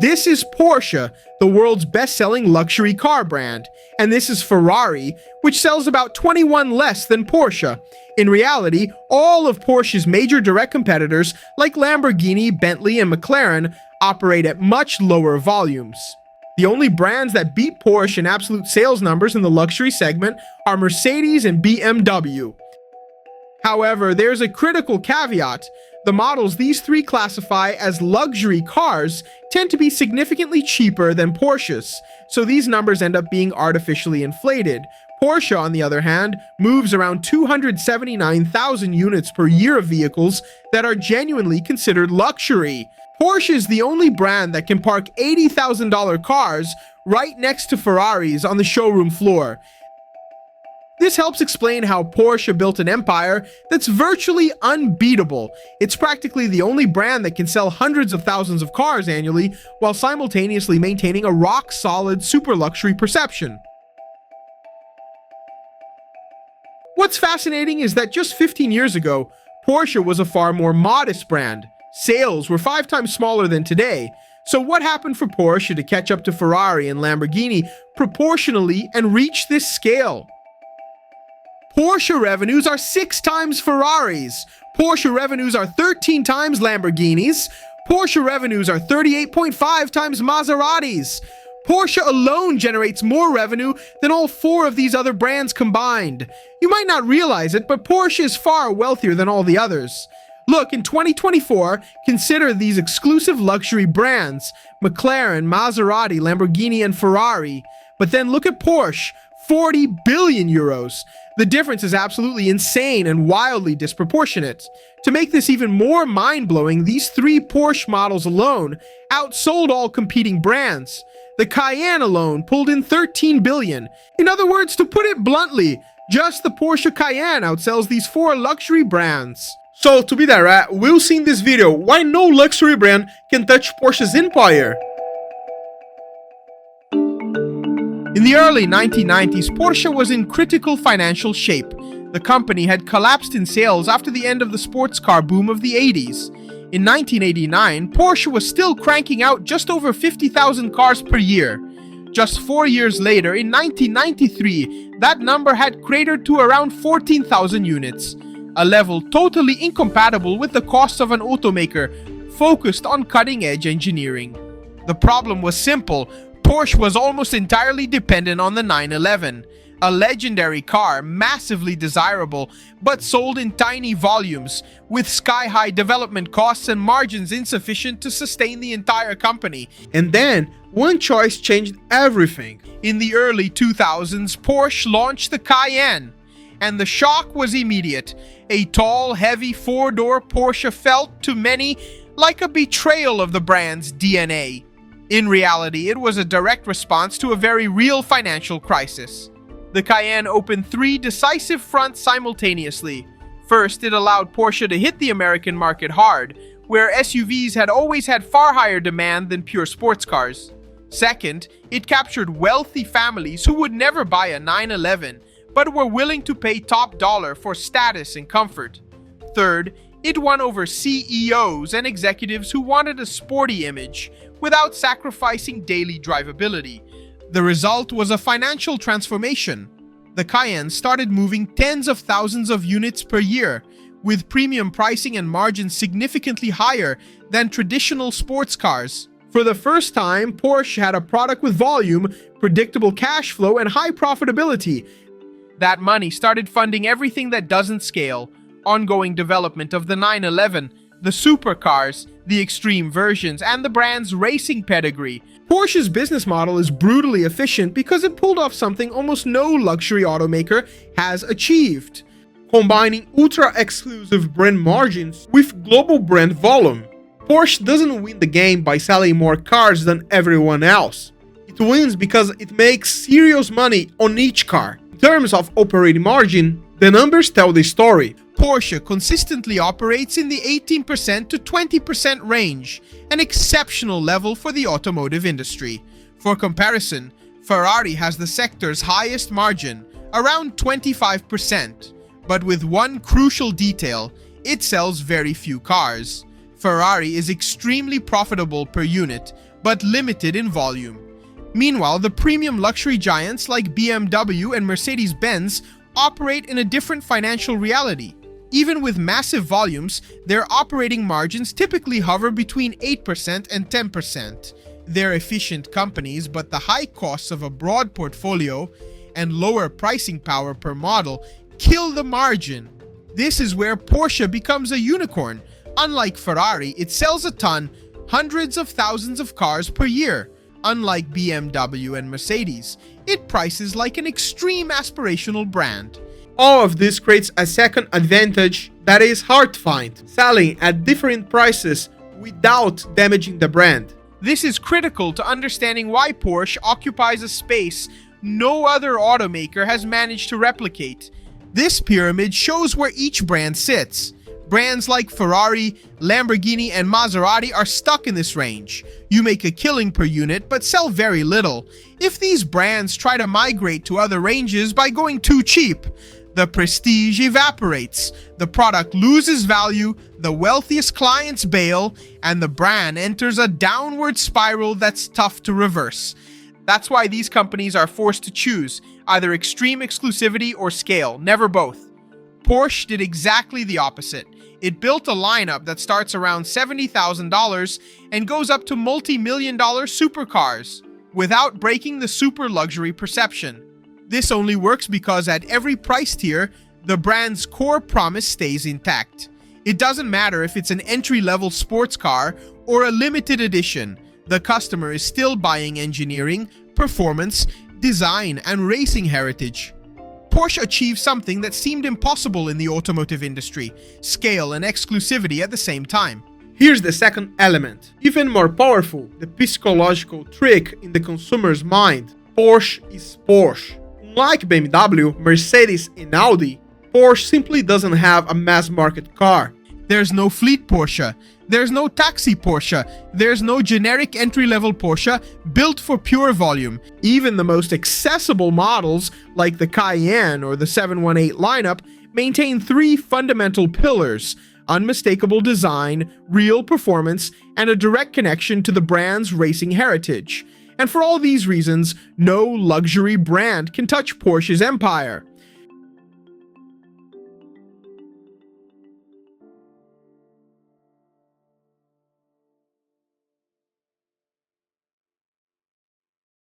This is Porsche, the world's best-selling luxury car brand, and this is Ferrari, which sells about 21 less than Porsche. In reality, all of Porsche's major direct competitors, like Lamborghini, Bentley, and McLaren, operate at much lower volumes. The only brands that beat Porsche in absolute sales numbers in the luxury segment are Mercedes and BMW. However, there's a critical caveat. The models these three classify as luxury cars tend to be significantly cheaper than Porsches, so these numbers end up being artificially inflated. Porsche, on the other hand, moves around 279,000 units per year of vehicles that are genuinely considered luxury. Porsche is the only brand that can park $80,000 cars right next to Ferraris on the showroom floor. This helps explain how Porsche built an empire that's virtually unbeatable. It's practically the only brand that can sell hundreds of thousands of cars annually while simultaneously maintaining a rock-solid super luxury perception. What's fascinating is that just 15 years ago, Porsche was a far more modest brand. Sales were 5 times smaller than today. So what happened for Porsche to catch up to Ferrari and Lamborghini proportionally and reach this scale? Porsche revenues are 6 times Ferraris. Porsche revenues are 13 times Lamborghinis. Porsche revenues are 38.5 times Maseratis. Porsche alone generates more revenue than all 4 of these other brands combined. You might not realize it, but Porsche is far wealthier than all the others. Look, in 2024, consider these exclusive luxury brands: McLaren, Maserati, Lamborghini, and Ferrari. But then look at Porsche, 40 billion euros. The difference is absolutely insane and wildly disproportionate. To make this even more mind-blowing, these 3 Porsche models alone outsold all competing brands. The Cayenne alone pulled in 13 billion. In other words, to put it bluntly, just the Porsche Cayenne outsells these 4 luxury brands. So, to be direct, we'll see in this video why no luxury brand can touch Porsche's empire. In the early 1990s, Porsche was in critical financial shape. The company had collapsed in sales after the end of the sports car boom of the 80s. In 1989, Porsche was still cranking out just over 50,000 cars per year. Just 4 years later, in 1993, that number had cratered to around 14,000 units, a level totally incompatible with the costs of an automaker focused on cutting-edge engineering. The problem was simple. Porsche was almost entirely dependent on the 911, a legendary car, massively desirable, but sold in tiny volumes, with sky-high development costs and margins insufficient to sustain the entire company. And then, one choice changed everything. In the early 2000s, Porsche launched the Cayenne, and the shock was immediate. A tall, heavy 4-door Porsche felt, to many, like a betrayal of the brand's DNA. In reality, it was a direct response to a very real financial crisis. The Cayenne opened 3 decisive fronts simultaneously. First, it allowed Porsche to hit the American market hard, where SUVs had always had far higher demand than pure sports cars. Second, it captured wealthy families who would never buy a 911, but were willing to pay top dollar for status and comfort. Third, it won over CEOs and executives who wanted a sporty image, without sacrificing daily drivability. The result was a financial transformation. The Cayenne started moving tens of thousands of units per year, with premium pricing and margins significantly higher than traditional sports cars. For the first time, Porsche had a product with volume, predictable cash flow, and high profitability. That money started funding everything that doesn't scale: ongoing development of the 911, the supercars, the extreme versions, and the brand's racing pedigree. Porsche's business model is brutally efficient because it pulled off something almost no luxury automaker has achieved: combining ultra-exclusive brand margins with global brand volume. Porsche doesn't win the game by selling more cars than everyone else. It wins because it makes serious money on each car. In terms of operating margin, the numbers tell the story. Porsche consistently operates in the 18% to 20% range, an exceptional level for the automotive industry. For comparison, Ferrari has the sector's highest margin, around 25%, but with one crucial detail: it sells very few cars. Ferrari is extremely profitable per unit, but limited in volume. Meanwhile, the premium luxury giants like BMW and Mercedes-Benz operate in a different financial reality. Even with massive volumes, their operating margins typically hover between 8% and 10%. They're efficient companies, but the high costs of a broad portfolio and lower pricing power per model kill the margin. This is where Porsche becomes a unicorn. Unlike Ferrari, it sells a ton, hundreds of thousands of cars per year. Unlike BMW and Mercedes, it prices like an extreme aspirational brand. All of this creates a second advantage that is hard to find: selling at different prices without damaging the brand. This is critical to understanding why Porsche occupies a space no other automaker has managed to replicate. This pyramid shows where each brand sits. Brands like Ferrari, Lamborghini, and Maserati are stuck in this range. You make a killing per unit, but sell very little. If these brands try to migrate to other ranges by going too cheap, the prestige evaporates, the product loses value, the wealthiest clients bail, and the brand enters a downward spiral that's tough to reverse. That's why these companies are forced to choose, either extreme exclusivity or scale, never both. Porsche did exactly the opposite. It built a lineup that starts around $70,000 and goes up to multi-million-dollar supercars, without breaking the super luxury perception. This only works because at every price tier, the brand's core promise stays intact. It doesn't matter if it's an entry-level sports car or a limited edition. The customer is still buying engineering, performance, design, and racing heritage. Porsche achieved something that seemed impossible in the automotive industry: scale and exclusivity at the same time. Here's the second element, even more powerful, the psychological trick in the consumer's mind. Porsche is Porsche. Unlike BMW, Mercedes, and Audi, Porsche simply doesn't have a mass-market car. There's no fleet Porsche. There's no taxi Porsche. There's no generic entry-level Porsche built for pure volume. Even the most accessible models, like the Cayenne or the 718 lineup, maintain three fundamental pillars: unmistakable design, real performance, and a direct connection to the brand's racing heritage. And for all these reasons, no luxury brand can touch Porsche's empire.